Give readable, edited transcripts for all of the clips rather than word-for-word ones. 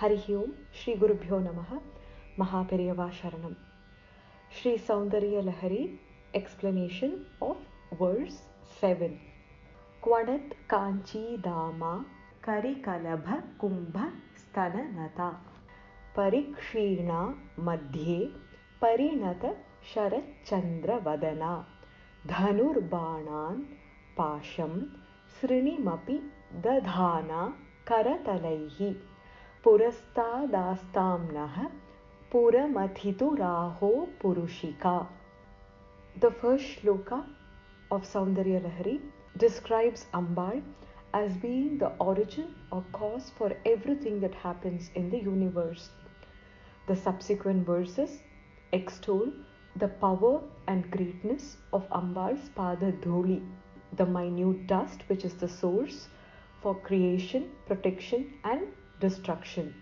Harihi Om, Shri Gurubhyo Namaha, Mahaperiyava Sharanam. Shri Soundarya Lahari, explanation of verse 7. Kvanat Kanchi Dama Karikalabha Kumbha Stananata Parikshina Madhye Parinata Sharat Chandra Vadana Dhanurbanan Pasham Srinimapi Dadhana Karatalaihi Purastadastamnah Puramathitu Raho Purushika. The first shloka of Soundarya Lahari describes Ambal as being the origin or cause for everything that happens in the universe. The subsequent verses extol the power and greatness of Ambal's Pada Dhuli, the minute dust which is the source for creation, protection and destruction.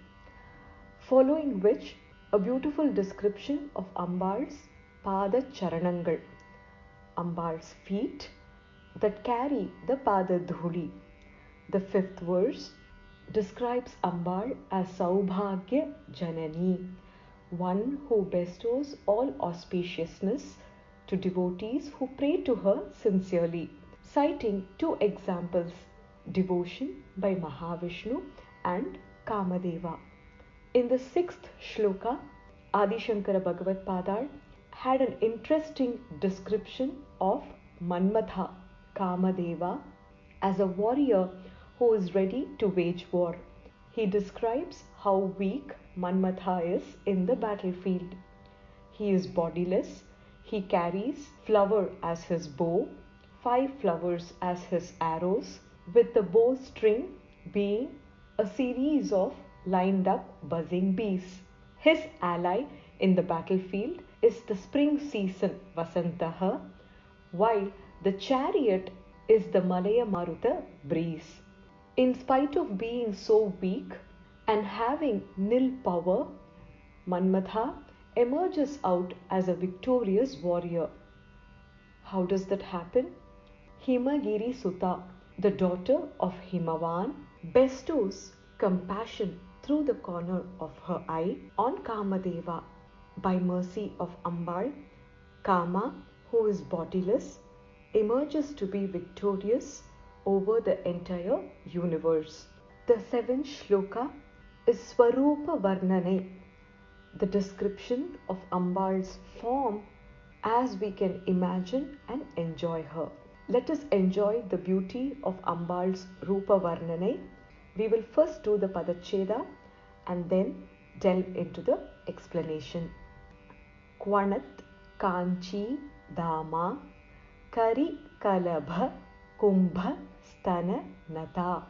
Following which, a beautiful description of Ambal's Pada Charanangal, Ambal's feet that carry the Pada Dhuli. The fifth verse describes Ambal as Saubhagya Janani, one who bestows all auspiciousness to devotees who pray to her sincerely, citing two examples, devotion by Mahavishnu and Kamadeva. In the sixth shloka, Adi Shankara Bhagavad Padar had an interesting description of Manmatha, Kamadeva, as a warrior who is ready to wage war. He describes how weak Manmatha is in the battlefield. He is bodiless. He carries flower as his bow, 5 flowers as his arrows, with the bow string being a series of lined up buzzing bees. His ally in the battlefield is the spring season Vasantaha, while the chariot is the Malaya Maruta breeze. In spite of being so weak and having nil power, Manmatha emerges out as a victorious warrior. How does that happen? Himagiri Sutta, the daughter of Himavan, bestows compassion through the corner of her eye on Kamadeva. By mercy of Ambal, Kama, who is bodiless, emerges to be victorious over the entire universe. The seventh shloka is Swarupa Varnane, the description of Ambal's form as we can imagine and enjoy her. Let us enjoy the beauty of Ambal's Rupa Varnane. We will first do the Padacheda and then delve into the explanation. Kvanat Kanchi Dama Kari Kalabha Kumbha Stana Nata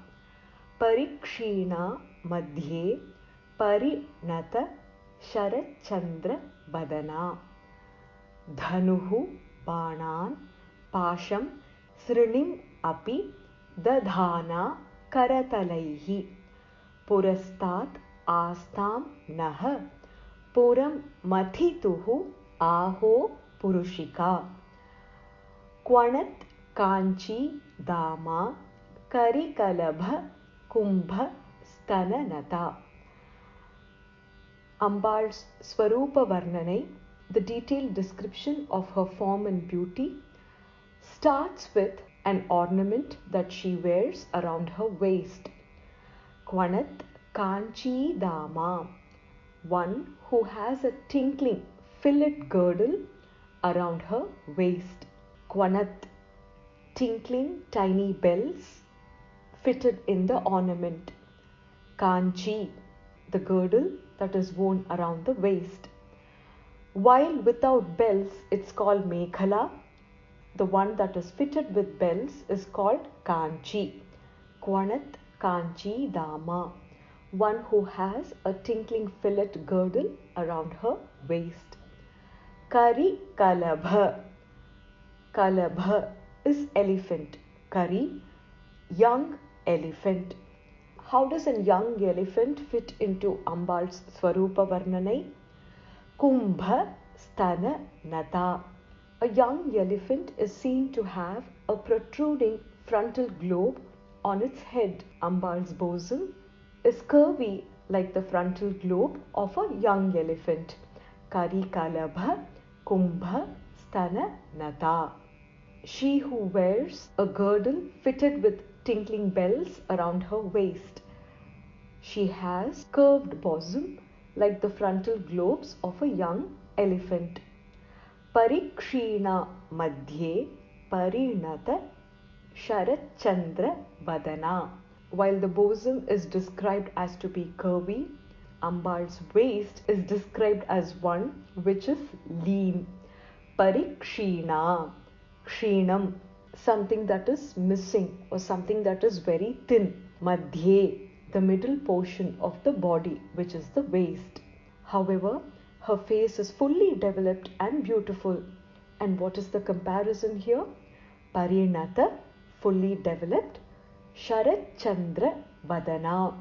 Parikshina Madhye Parinata Sharat Chandra Badana Dhanuhu Banan Pasham Srinim Api Dadhana Karatalaihi Purastat Astam Nah Puram Mathituhu Aho Purushika. Kvanat Kanchi Dama Karikalabha Kumbha Stananata. Ambal's Swarupa Varnane, the detailed description of her form and beauty, starts with an ornament that she wears around her waist. Kvanat Kanchi Dama, one who has a tinkling fillet girdle around her waist. Kvanat, tinkling tiny bells fitted in the ornament. Kanchi, the girdle that is worn around the waist. While without bells, it's called Mekhala. The one that is fitted with bells is called Kanchi. Kvanat Kanchi Dama, one who has a tinkling fillet girdle around her waist. Kari Kalabha. Kalabha is elephant. Kari, young elephant. How does a young elephant fit into Ambal's Swarupa Varnane? Kumbha Stana Nata. A young elephant is seen to have a protruding frontal globe on its head. Ambal's bosom is curvy like the frontal globe of a young elephant. Karikalabha Kumbha Stana Nata. She who wears a girdle fitted with tinkling bells around her waist. She has curved bosom like the frontal globes of a young elephant. Parikshina Madhye Parinata Sharachandra Vadana. While the bosom is described as to be curvy, Ambal's waist is described as one which is lean. Parikshina, kshinam, something that is missing or something that is very thin. Madhye, the middle portion of the body, which is the waist. However, her face is fully developed and beautiful. And what is the comparison here? Parinata, fully developed. Sharat Chandra Vadana.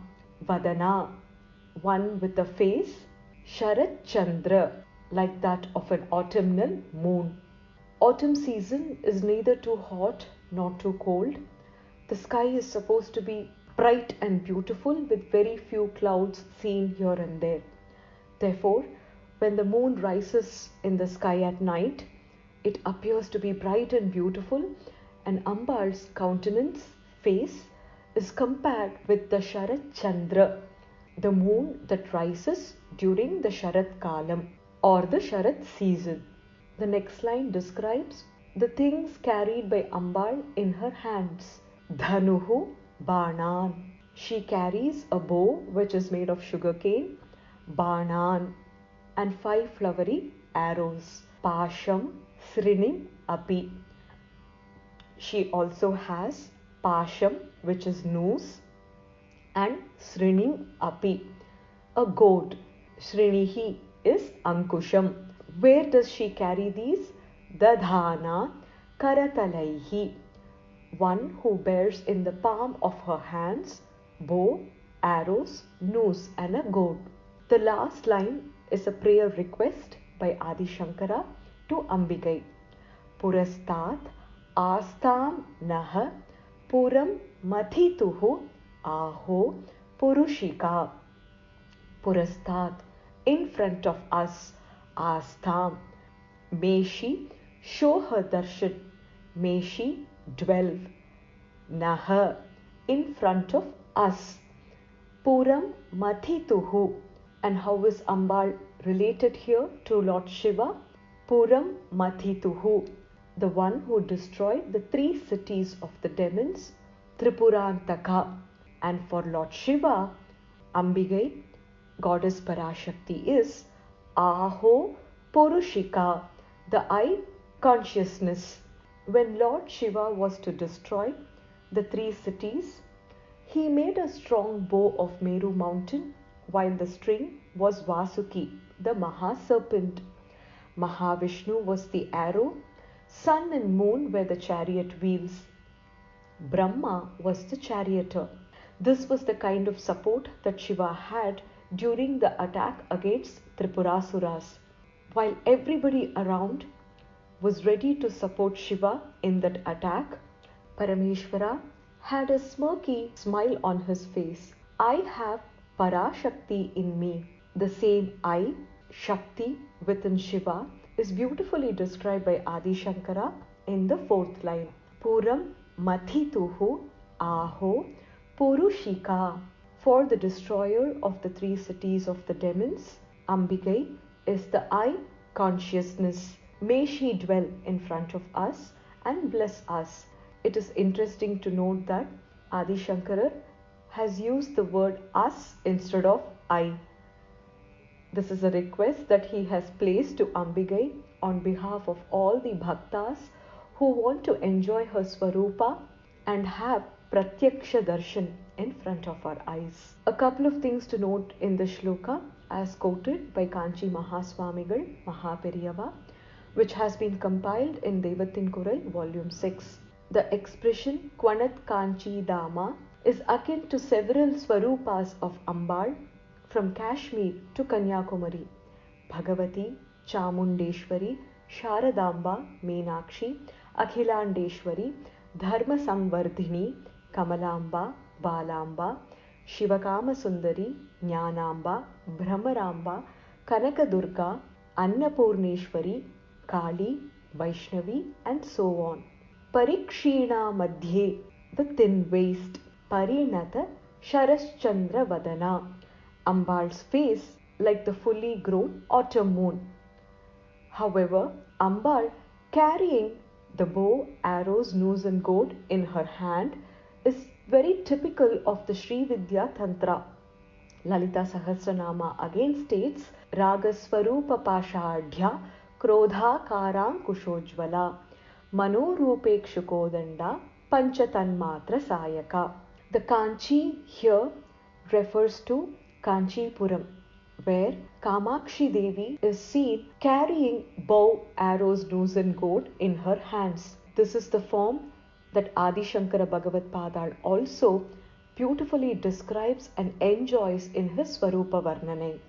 Vadana, one with a face. Sharat Chandra, like that of an autumnal moon. Autumn season is neither too hot nor too cold. The sky is supposed to be bright and beautiful with very few clouds seen here and there. Therefore, when the moon rises in the sky at night, it appears to be bright and beautiful, and Ambal's countenance, face, is compared with the Sharat Chandra, the moon that rises during the Sharat Kalam or the Sharat season. The next line describes the things carried by Ambal in her hands. Dhanuhu Banan. She carries a bow which is made of sugarcane, Banan, and 5 flowery arrows. Pasham Srinim Api. She also has Pasham, which is noose, and Srinim Api, a goad. Srinihi is Ankusham. Where does she carry these? Dadhana Karatalaihi. One who bears in the palm of her hands bow, arrows, noose, and a goad. The last line is a prayer request by Adi Shankara to Ambigai. Purastat Astam Naha Puram Mathituhu Aho Purushika. Purastat, in front of us. Astam, may she show her darshan, may she dwell. Naha, in front of us. Puram Mathituhu. And how is Ambal related here to Lord Shiva? Puram Mathituhu, the one who destroyed the 3 cities of the demons, Tripurantaka. And for Lord Shiva, Ambigai, goddess Parashakti, is Aho Purushika, the I consciousness. When Lord Shiva was to destroy the 3 cities, he made a strong bow of Meru mountain, while the string was Vasuki, the Maha serpent. Mahavishnu was the arrow, sun and moon were the chariot wheels. Brahma was the charioteer. This was the kind of support that Shiva had during the attack against Tripurasuras. While everybody around was ready to support Shiva in that attack, Parameshwara had a smirky smile on his face. I have Parashakti in me. The same I, Shakti, within Shiva is beautifully described by Adi Shankara in the 4th line. Puram Mathituhu Aho Purushika. For the destroyer of the 3 cities of the demons, Ambigai is the I consciousness. May she dwell in front of us and bless us. It is interesting to note that Adi Shankara has used the word us instead of I. This is a request that he has placed to Ambigai on behalf of all the bhaktas who want to enjoy her Swarupa and have Pratyaksha Darshan in front of our eyes. A couple of things to note in the shloka as quoted by Kanchi Mahaswamigal Mahaperiyava, which has been compiled in Devatin Kural Volume 6. The expression Kwanat Kanchi Dama is akin to several Swarupas of Ambal from Kashmir to Kanyakumari: Bhagavati, Chamundeshwari, Sharadamba, Meenakshi, Akhilandeshwari, Dharma Samvardhini, Kamalamba, Balamba, Shivakama Sundari, Jnanamba, Brahmaramba, Kanakadurga, Annapurneshwari, Kali, Vaishnavi, and so on. Parikshina Madhye, the thin waist, Parinata Sharaschandra Vadana, Ambal's face like the fully grown autumn moon. However, Ambal carrying the bow, arrows, noose and goad in her hand is very typical of the Sri Vidya Tantra. Lalita Sahasranama again states Ragaswarupa Pashadhya Krodha Karang Kushojvala Manorupekshukodanda Panchatanmatra Sayaka. The Kanchi here refers to Kanchipuram, where Kamakshi Devi is seen carrying bow, arrows, noose and goad in her hands. This is the form that Adi Shankara Bhagavad Padal also beautifully describes and enjoys in his Swarupa Varnane.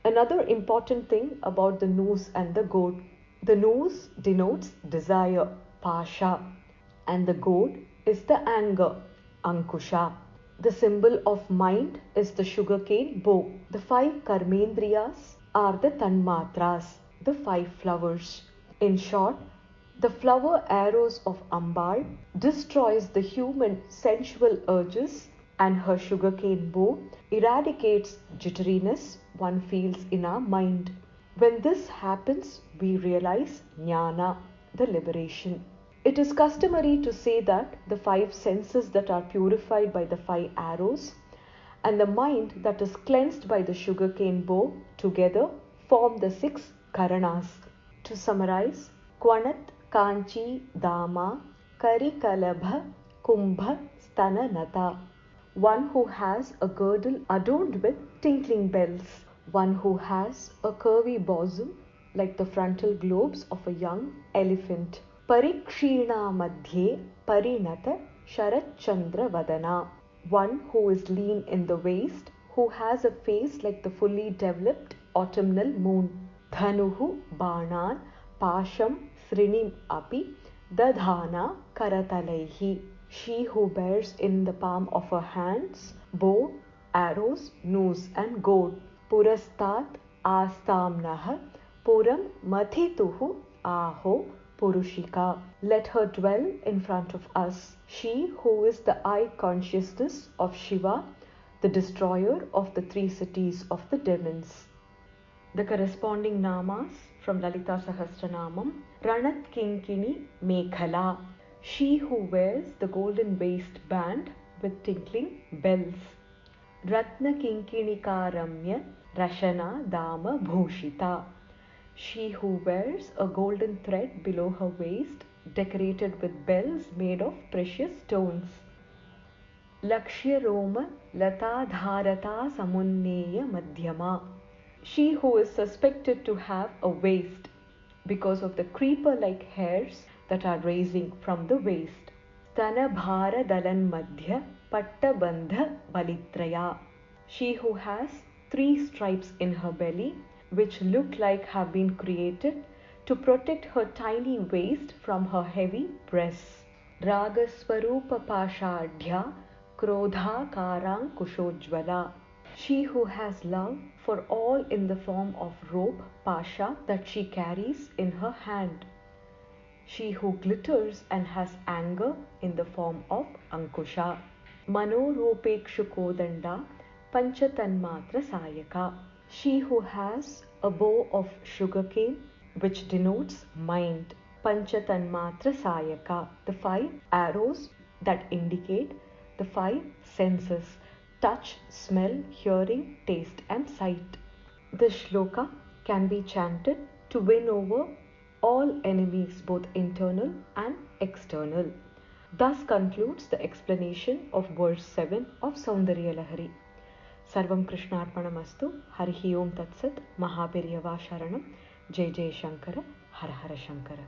Another important thing about the noose and the goad. The noose denotes desire, pasha, and the goad is the anger, ankusha. The symbol of mind is the sugarcane bow. The 5 karmendriyas are the tanmatras, the 5 flowers. In short, the flower arrows of Ambal destroys the human sensual urges, and her sugarcane bow eradicates jitteriness one feels in our mind. When this happens, we realize jnana, the liberation. It is customary to say that the 5 senses that are purified by the 5 arrows and the mind that is cleansed by the sugarcane bow together form the 6 karanas. To summarize, Kwanat, Kanchi, Dama, Karikalabha, Kumbha, Stananata. One who has a girdle adorned with tinkling bells. One who has a curvy bosom like the frontal lobes of a young elephant. Parikshina Madhye Parinata Sharachandra Vadana. One who is lean in the waist, who has a face like the fully developed autumnal moon. Dhanuhu Banan Pasham Srinim Api Dadhana Karatalaihi. She who bears in the palm of her hands bow, arrows, noose and goad. Purastat Astamnaha Puram Mathituhu Aho Purushika. Let her dwell in front of us. She who is the eye consciousness of Shiva, the destroyer of the 3 cities of the demons. The corresponding namas from Lalita Sahasranamam. Ranat Kinkini Mekhala. She who wears the golden waistband with tinkling bells. Ratna Kinkinikaramya Rashana Dama Bhushita. She who wears a golden thread below her waist decorated with bells made of precious stones. Lakshya Roma Lata Dharata Samunneya Madhyama. She who is suspected to have a waist because of the creeper-like hairs that are raising from the waist. Stanabhara Dalan Madhya Pattabandha Balitraya. She who has 3 stripes in her belly which look like have been created to protect her tiny waist from her heavy breasts. Ragaswarupa Pashadhya Krodha Karang Kushojvala. She who has love for all in the form of rope, pasha, that she carries in her hand. She who glitters and has anger in the form of ankusha. Manorupekshukodanda Panchatanmatra Sayaka. She who has a bow of sugarcane which denotes mind. Panchatanmatra Sayaka. The 5 arrows that indicate the 5 senses: touch, smell, hearing, taste and sight. This shloka can be chanted to win over all enemies, both internal and external. Thus concludes the explanation of verse 7 of Soundarya Lahari. Sarvam Krishnarpanamastu. Harihi Om Tat Sat. Mahaperiyava Sharanam. Jai Jai Shankara. Har Har Shankara.